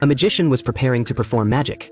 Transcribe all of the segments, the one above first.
A magician was preparing to perform magic.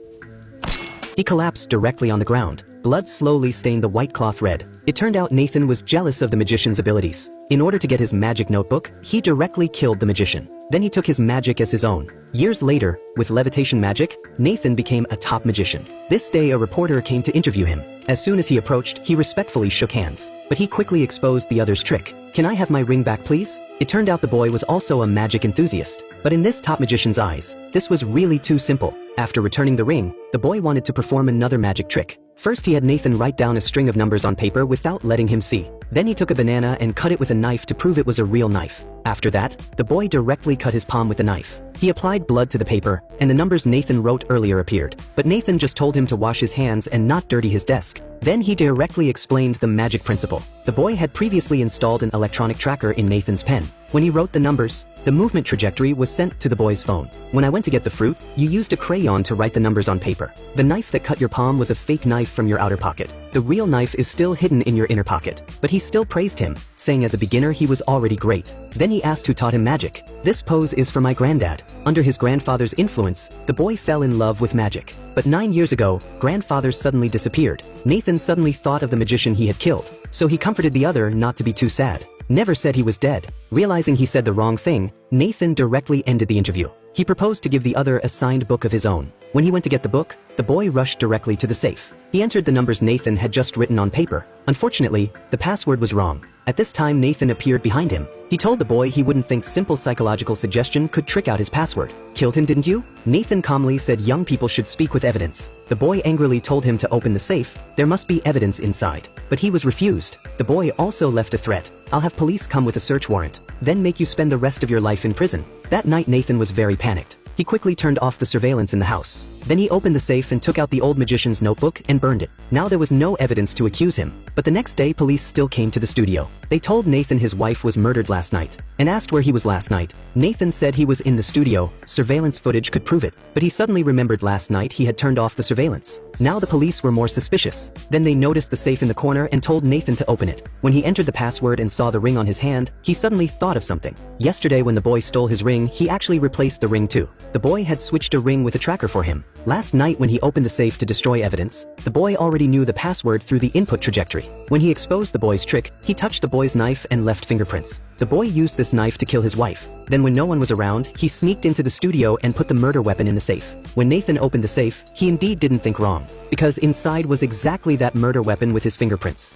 He collapsed directly on the ground. Blood slowly stained the white cloth red. It turned out Nathan was jealous of the magician's abilities. In order to get his magic notebook, he directly killed the magician. Then he took his magic as his own. Years later, with levitation magic, Nathan became a top magician. This day a reporter came to interview him. As soon as he approached, he respectfully shook hands. But he quickly exposed the other's trick. "Can I have my ring back, please?" It turned out the boy was also a magic enthusiast. But in this top magician's eyes, this was really too simple. After returning the ring, the boy wanted to perform another magic trick. First he had Nathan write down a string of numbers on paper without letting him see. Then he took a banana and cut it with a knife to prove it was a real knife. After that, the boy directly cut his palm with the knife. He applied blood to the paper, and the numbers Nathan wrote earlier appeared. But Nathan just told him to wash his hands and not dirty his desk. Then he directly explained the magic principle. The boy had previously installed an electronic tracker in Nathan's pen. When he wrote the numbers, the movement trajectory was sent to the boy's phone. "When I went to get the fruit, you used a crayon to write the numbers on paper. The knife that cut your palm was a fake knife from your outer pocket. The real knife is still hidden in your inner pocket." But he still praised him, saying as a beginner he was already great. Then he asked who taught him magic. "This pose is for my granddad." Under his grandfather's influence, the boy fell in love with magic. But 9 years ago, grandfather suddenly disappeared. Nathan suddenly thought of the magician he had killed, so he comforted the other not to be too sad. Never said he was dead. Realizing he said the wrong thing, Nathan directly ended the interview. He proposed to give the other a signed book of his own. When he went to get the book, the boy rushed directly to the safe. He entered the numbers Nathan had just written on paper. Unfortunately, the password was wrong. At this time Nathan appeared behind him. He told the boy he wouldn't think simple psychological suggestion could trick out his password. "Killed him, didn't you?" Nathan calmly said young people should speak with evidence. The boy angrily told him to open the safe. There must be evidence inside. But he was refused. The boy also left a threat. "I'll have police come with a search warrant, then make you spend the rest of your life in prison." That night Nathan was very panicked. He quickly turned off the surveillance in the house. Then he opened the safe and took out the old magician's notebook and burned it. Now there was no evidence to accuse him. But the next day police still came to the studio. They told Nathan his wife was murdered last night, and asked where he was last night. Nathan said he was in the studio. Surveillance footage could prove it. But he suddenly remembered last night he had turned off the surveillance. Now the police were more suspicious. Then they noticed the safe in the corner and told Nathan to open it. When he entered the password and saw the ring on his hand, he suddenly thought of something. Yesterday when the boy stole his ring, he actually replaced the ring too. The boy had switched a ring with a tracker for him. Last night when he opened the safe to destroy evidence, the boy already knew the password through the input trajectory. When he exposed the boy's trick, he touched the boy's knife and left fingerprints. The boy used this knife to kill his wife. Then when no one was around, he sneaked into the studio and put the murder weapon in the safe. When Nathan opened the safe, he indeed didn't think wrong, because inside was exactly that murder weapon with his fingerprints.